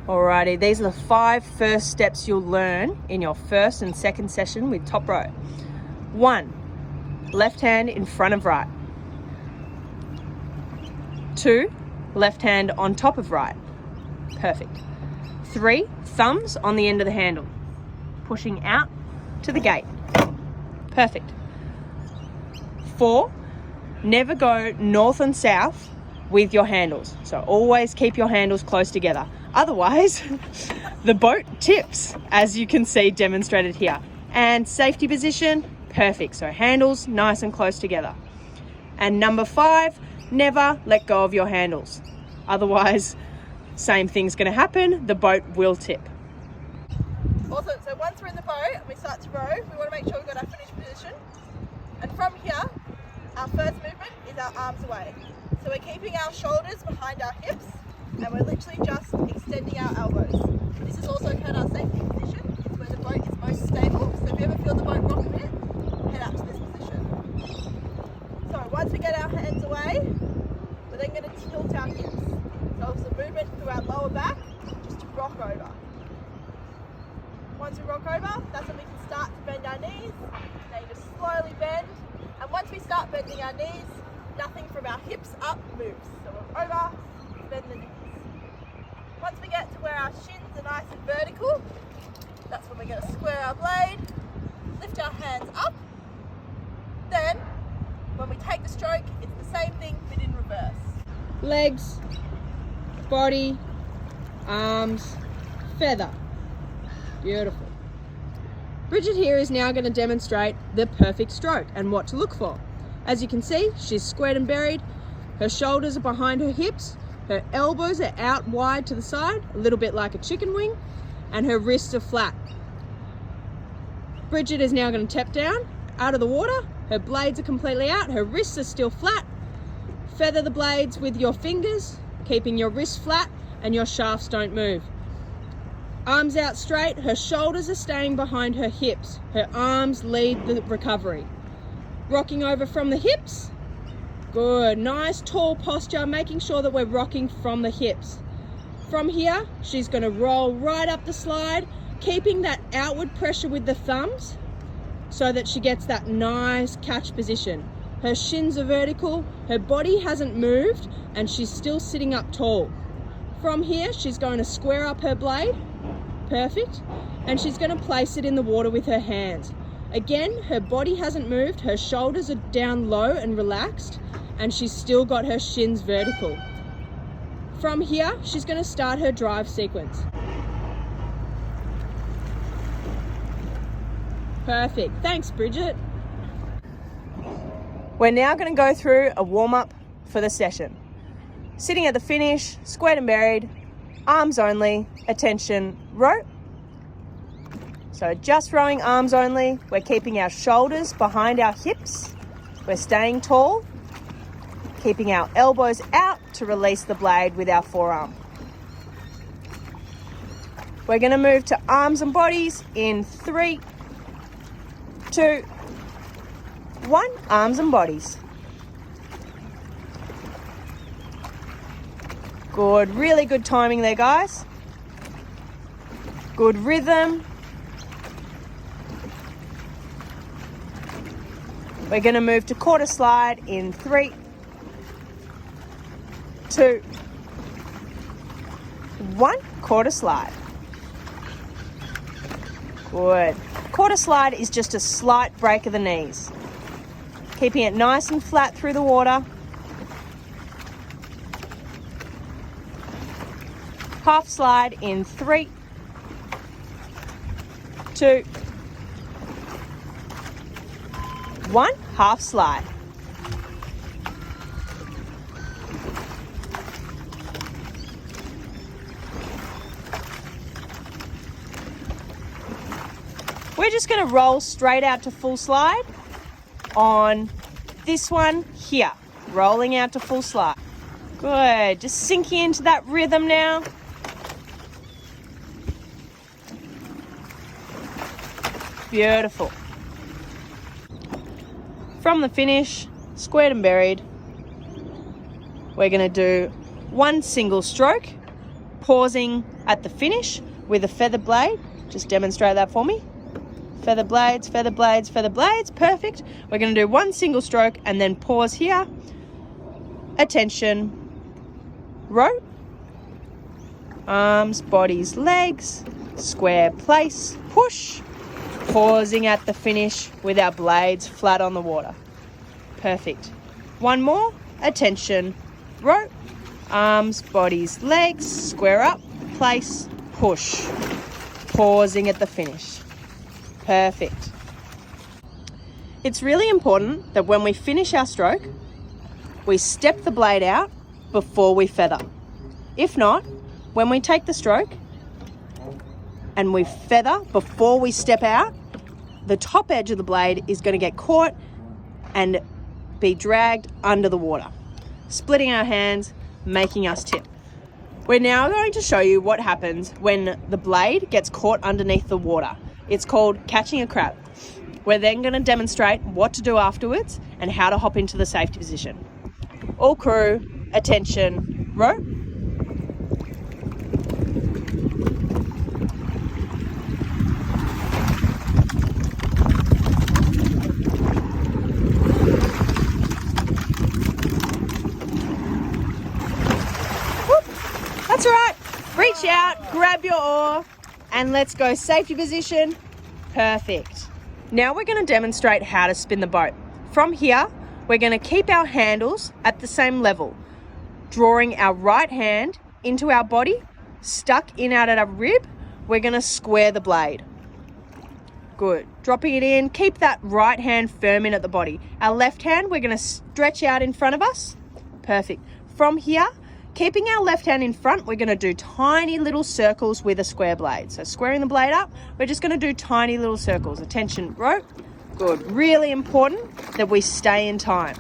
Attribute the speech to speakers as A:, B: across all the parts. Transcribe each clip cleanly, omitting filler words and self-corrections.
A: Alrighty, these are the 5 first steps you'll learn in your first and second session with TopRow. 1, left hand in front of right. 2, left hand on top of right. Perfect. 3, thumbs on the end of the handle, pushing out to the gate. Perfect. 4, never go north and south with your handles. So always keep your handles close together. Otherwise, the boat tips, as you can see demonstrated here. And safety position, perfect. So handles nice and close together. And number 5, never let go of your handles. Otherwise, same thing's gonna happen, the boat will tip.
B: Awesome, so once we're in the boat and we start to row, we wanna make sure we've got our finish position. And from here, our first movement is our arms away. So we're keeping our shoulders behind our hips and we're literally just extending our elbows. This is also kind of our safety position. It's where the boat is most stable. So if you ever feel the boat rock a bit, head up to this position. So once we get our hands away, we're then going to tilt our hips. So it's a movement through our lower back, just to rock over. Once we rock over, that's when we can start to bend our knees. Now you just slowly bend. And once we start bending our knees, nothing from our hips up moves. So we're over, bend the knees. Once we get to where our shins are nice and vertical, that's when we're going to square our blade, lift our hands up. Then, when we take the stroke, it's the same thing but in reverse.
A: Legs, body, arms, feather. Beautiful. Bridget here is now going to demonstrate the perfect stroke and what to look for. As you can see, she's squared and buried, her shoulders are behind her hips, her elbows are out wide to the side, a little bit like a chicken wing, and her wrists are flat. Bridget is now going to tap down out of the water, her blades are completely out, her wrists are still flat. Feather the blades with your fingers, keeping your wrists flat and your shafts don't move. Arms out straight, her shoulders are staying behind her hips, her arms lead the recovery. Rocking over from the hips. Good, nice tall posture, making sure that we're rocking from the hips. From here, she's going to roll right up the slide, keeping that outward pressure with the thumbs so that she gets that nice catch position. Her shins are vertical, her body hasn't moved, and she's still sitting up tall. From here, she's going to square up her blade, perfect, and she's going to place it in the water with her hands. Again, her body hasn't moved, her shoulders are down low and relaxed, and she's still got her shins vertical. From here, she's going to start her drive sequence. Perfect. Thanks, Bridget. We're now going to go through a warm-up for the session. Sitting at the finish, squared and buried, arms only, attention, row. So just rowing arms only, we're keeping our shoulders behind our hips, we're staying tall, keeping our elbows out to release the blade with our forearm. We're going to move to arms and bodies in 3, 2, 1, arms and bodies. Good, really good timing there, guys. Good rhythm. We're going to move to quarter slide in 3, 2, 1, quarter slide. Good. Quarter slide is just a slight break of the knees. Keeping it nice and flat through the water. Half slide in 3, 2, 1, half slide. We're just going to roll straight out to full slide on this one here, rolling out to full slide. Good, just sinking into that rhythm now. Beautiful. From the finish, squared and buried, we're going to do one single stroke pausing at the finish with a feather blade. Just demonstrate that for me. Feather blades, feather blades, feather blades. Perfect. We're going to do one single stroke and then pause here. Attention. Row. Arms, bodies, legs. Square place. Push. Pausing at the finish with our blades flat on the water. Perfect. One more. Attention. Row. Arms, bodies, legs. Square up. Place. Push. Pausing at the finish. Perfect. It's really important that when we finish our stroke, we step the blade out before we feather. If not, when we take the stroke and we feather before we step out, the top edge of the blade is going to get caught and be dragged under the water, splitting our hands, making us tip. We're now going to show you what happens when the blade gets caught underneath the water. It's called catching a crab. We're then going to demonstrate what to do afterwards and how to hop into the safety position. All crew, attention, row. That's all right. Reach out, grab your oar, and let's go safety position. Perfect. Now we're going to demonstrate how to spin the boat. From here, we're going to keep our handles at the same level, drawing our right hand into our body, stuck in out at our rib. We're going to square the blade. Good. Dropping it in. Keep that right hand firm in at the body. Our left hand, we're going to stretch out in front of us. Perfect. From here, keeping our left hand in front, we're going to do tiny little circles with a square blade. So squaring the blade up, we're just going to do tiny little circles. Attention, rope. Good. Really important that we stay in time.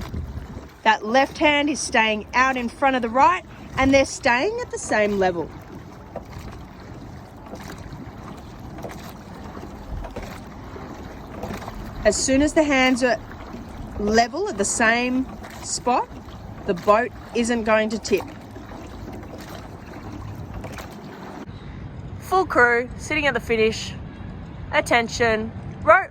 A: That left hand is staying out in front of the right and they're staying at the same level. As soon as the hands are level at the same spot, the boat isn't going to tip. Full crew, sitting at the finish. Attention, rope.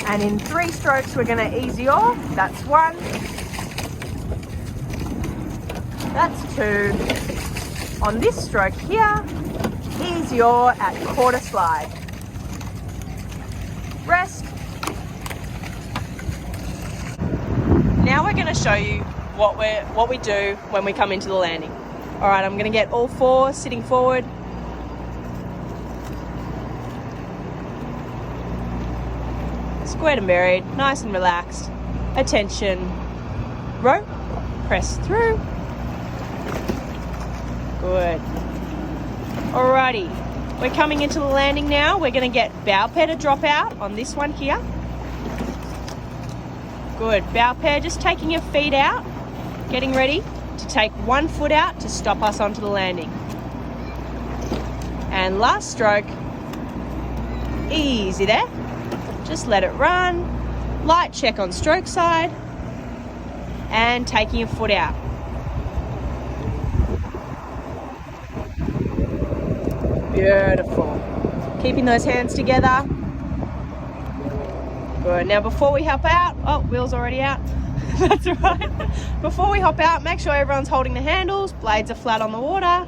A: And in 3 strokes, we're going to ease off. That's 1. That's 2. On this stroke here, ease yaw at quarter slide. Rest. Now we're going to show you what we do when we come into the landing. All right, I'm going to get all 4 sitting forward. Squared and buried, nice and relaxed. Attention, rope, press through. Good. Alrighty, we're coming into the landing now. We're going to get bow pair to drop out on this one here. Good, bow pair, just taking your feet out, getting ready to take 1 foot out to stop us onto the landing. And last stroke, easy there. Just let it run, light check on stroke side, and taking your foot out. Beautiful. Keeping those hands together. Good. Now before we hop out, oh, Will's already out. That's all right. Before we hop out, make sure everyone's holding the handles, blades are flat on the water.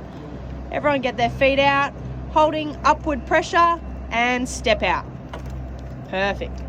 A: Everyone get their feet out, holding upward pressure, and step out. Perfect.